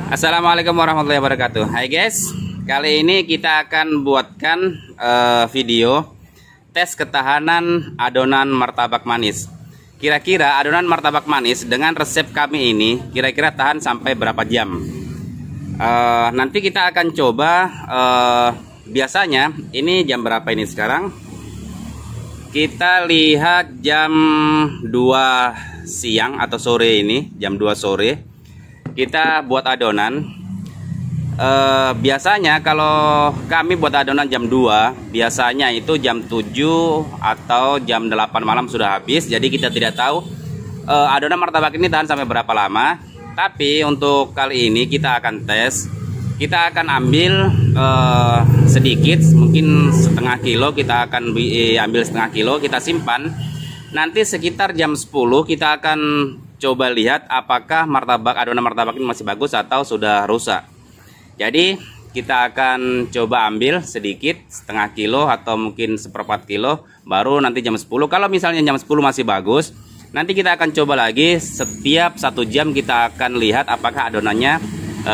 Assalamualaikum warahmatullahi wabarakatuh. Hai guys, kali ini kita akan buatkan video tes ketahanan adonan martabak manis. Kira-kira adonan martabak manis dengan resep kami ini kira-kira tahan sampai berapa jam? Nanti kita akan coba. Biasanya ini jam berapa ini sekarang? Kita lihat jam 2 siang atau sore ini, jam 2 sore. Kita buat adonan. Biasanya kalau kami buat adonan jam 2, biasanya itu jam 7 atau jam 8 malam sudah habis. Jadi kita tidak tahu adonan martabak ini tahan sampai berapa lama. Tapi untuk kali ini kita akan tes. Kita akan ambil sedikit, mungkin setengah kilo. Kita akan ambil setengah kilo, kita simpan. Nanti sekitar jam 10 kita akan coba lihat apakah adonan martabak ini masih bagus atau sudah rusak. Jadi kita akan coba ambil sedikit, setengah kilo atau mungkin seperempat kilo, baru nanti jam 10. Kalau misalnya jam 10 masih bagus, nanti kita akan coba lagi. Setiap 1 jam kita akan lihat apakah adonannya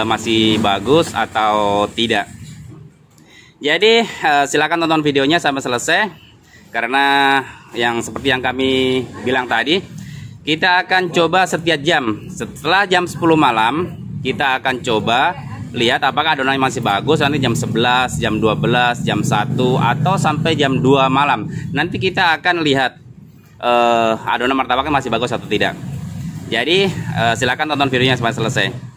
masih bagus atau tidak. Jadi silakan tonton videonya sampai selesai, karena seperti yang kami bilang tadi, kita akan coba setiap jam. Setelah jam 10 malam kita akan coba lihat apakah adonannya masih bagus. Nanti jam 11, jam 12, jam 1 atau sampai jam 2 malam. Nanti kita akan lihat adonan martabaknya masih bagus atau tidak. Jadi silakan tonton videonya sampai selesai.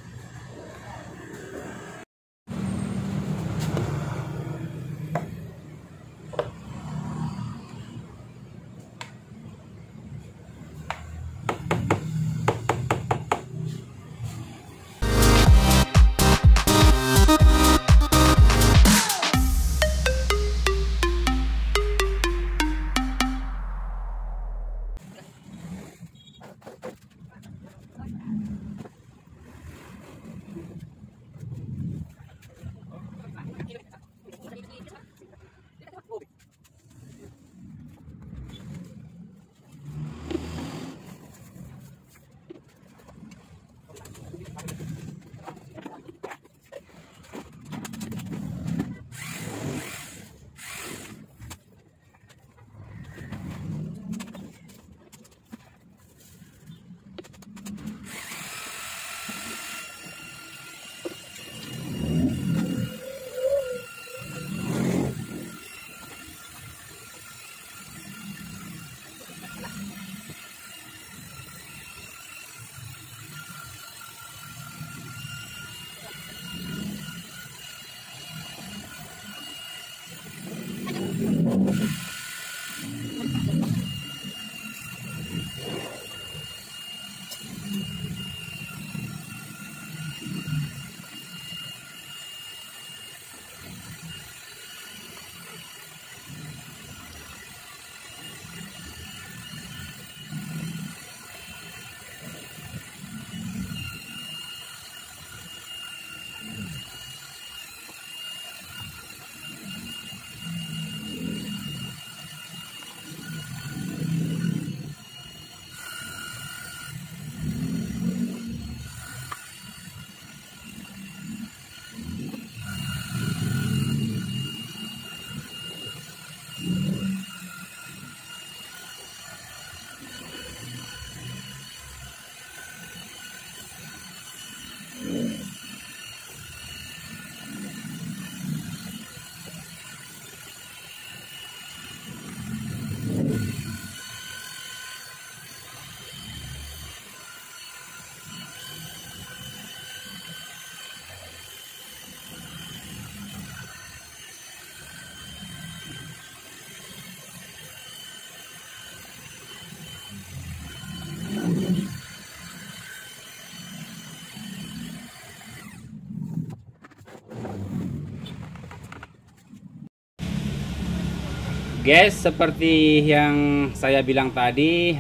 Guys, seperti yang saya bilang tadi,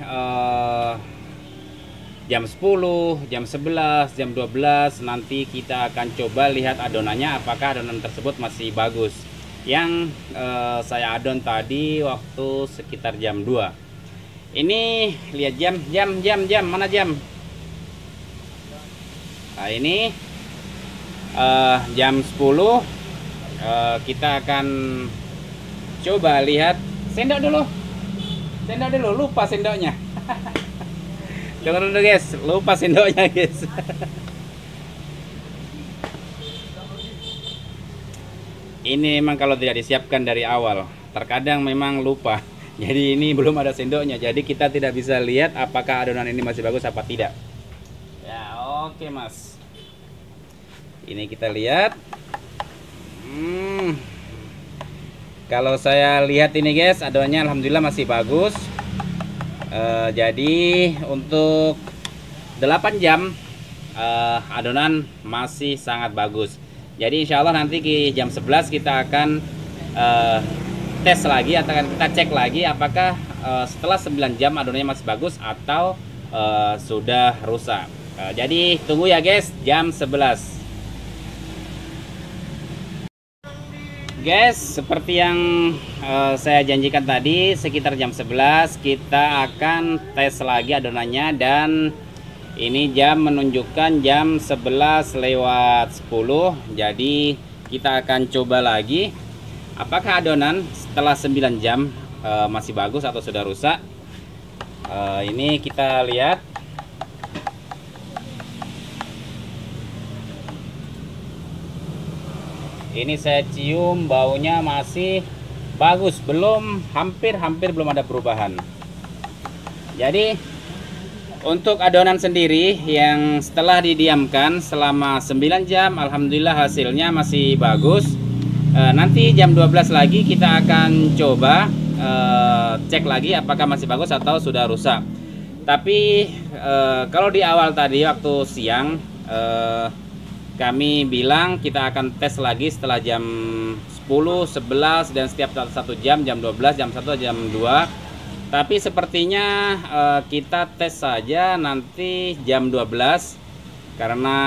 jam 10, jam 11, jam 12 nanti kita akan coba lihat adonannya apakah adonan tersebut masih bagus. Yang saya adon tadi waktu sekitar jam 2. Ini lihat jam, mana jam? Nah, ini jam 10 kita akan coba lihat. Sendok dulu, lupa sendoknya. Tunggu dulu guys, lupa sendoknya guys. Ini memang kalau tidak disiapkan dari awal, terkadang memang lupa. Jadi ini belum ada sendoknya, jadi kita tidak bisa lihat apakah adonan ini masih bagus apa tidak. Ya oke mas. Ini kita lihat. Kalau saya lihat ini guys, adonannya alhamdulillah masih bagus. Jadi untuk 8 jam adonan masih sangat bagus. Jadi insya Allah nanti di jam 11 kita akan tes lagi, atau kita cek lagi apakah setelah 9 jam adonannya masih bagus atau sudah rusak. Jadi tunggu ya guys, jam 11. Guys, seperti yang saya janjikan tadi, sekitar jam 11 kita akan tes lagi adonannya, dan ini jam menunjukkan jam 11:10. Jadi kita akan coba lagi apakah adonan setelah 9 jam masih bagus atau sudah rusak. Ini kita lihat. Ini saya cium baunya masih bagus, belum hampir belum ada perubahan. Jadi untuk adonan sendiri yang setelah didiamkan selama 9 jam, alhamdulillah hasilnya masih bagus. Nanti jam 12 lagi kita akan coba cek lagi apakah masih bagus atau sudah rusak. Tapi kalau di awal tadi waktu siang kami bilang kita akan tes lagi setelah jam 10, 11 dan setiap 1 jam, jam 12, jam 1, jam 2. Tapi sepertinya kita tes saja nanti jam 12, karena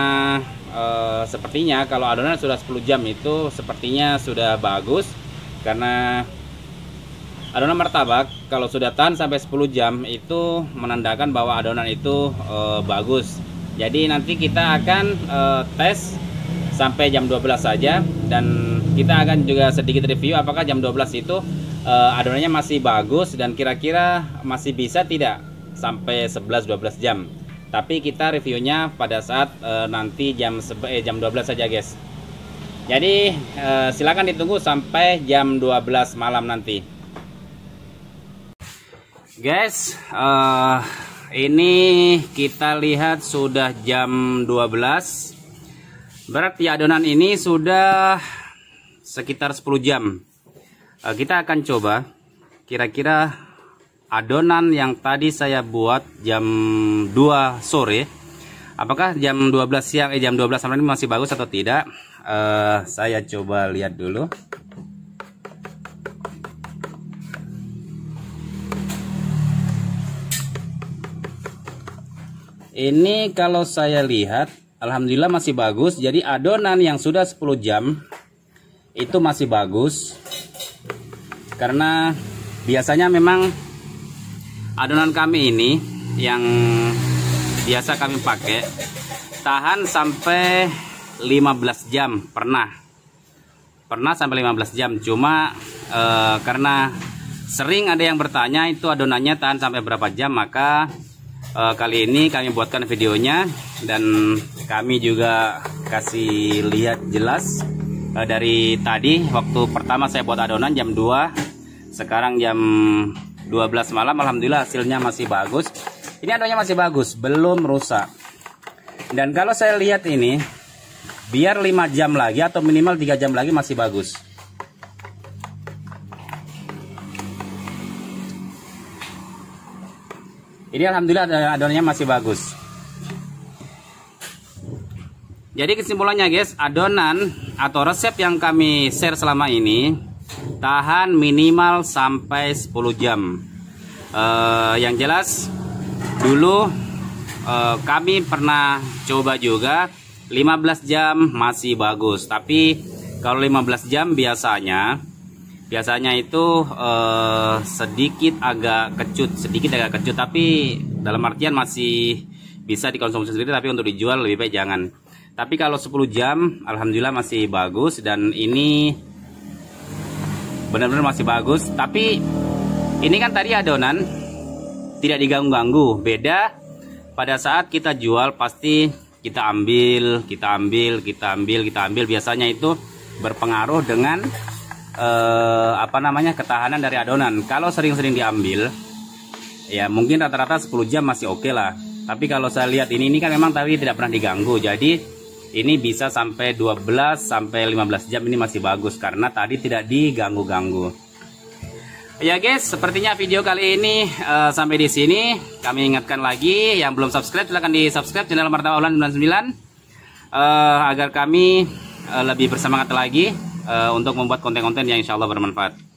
sepertinya kalau adonan sudah 10 jam itu sepertinya sudah bagus. Karena adonan martabak kalau sudah tahan sampai 10 jam itu menandakan bahwa adonan itu bagus. Jadi nanti kita akan tes sampai jam 12 saja, dan kita akan juga sedikit review apakah jam 12 itu adonannya masih bagus dan kira-kira masih bisa tidak sampai 11-12 jam. Tapi kita reviewnya pada saat nanti jam 12 saja guys. Jadi silakan ditunggu sampai jam 12 malam nanti. Guys, ini kita lihat sudah jam 12. Berarti adonan ini sudah sekitar 10 jam. Kita akan coba kira-kira adonan yang tadi saya buat jam 2 sore, apakah jam 12 siang jam 12 malam ini masih bagus atau tidak. Saya coba lihat dulu. Ini kalau saya lihat alhamdulillah masih bagus. Jadi adonan yang sudah 10 jam itu masih bagus. Karena biasanya memang adonan kami ini yang biasa kami pakai tahan sampai 15 jam, pernah sampai 15 jam. Cuma karena sering ada yang bertanya itu adonannya tahan sampai berapa jam, maka kali ini kami buatkan videonya dan kami juga kasih lihat jelas. Dari tadi waktu pertama saya buat adonan jam 2, sekarang jam 12 malam, alhamdulillah hasilnya masih bagus. Ini adonannya masih bagus, belum rusak. Dan kalau saya lihat ini, biar 5 jam lagi atau minimal 3 jam lagi masih bagus. Ini alhamdulillah adonannya masih bagus. Jadi kesimpulannya guys, adonan atau resep yang kami share selama ini tahan minimal sampai 10 jam. Yang jelas dulu kami pernah coba juga 15 jam masih bagus. Tapi kalau 15 jam biasanya itu sedikit agak kecut, tapi dalam artian masih bisa dikonsumsi sendiri, tapi untuk dijual lebih baik jangan. Tapi kalau 10 jam alhamdulillah masih bagus, dan ini benar-benar masih bagus. Tapi ini kan tadi adonan tidak diganggu-ganggu. Beda pada saat kita jual, pasti kita ambil. Biasanya itu berpengaruh dengan ketahanan dari adonan. Kalau sering-sering diambil, ya mungkin rata-rata 10 jam masih oke lah. Tapi kalau saya lihat ini kan memang tadi tidak pernah diganggu. Jadi ini bisa sampai 12 sampai 15 jam ini masih bagus karena tadi tidak diganggu-ganggu. Ya guys, sepertinya video kali ini sampai di sini. Kami ingatkan lagi, yang belum subscribe silahkan di subscribe channel Martabak Online 99 agar kami lebih bersemangat lagi untuk membuat konten-konten yang insya Allah bermanfaat.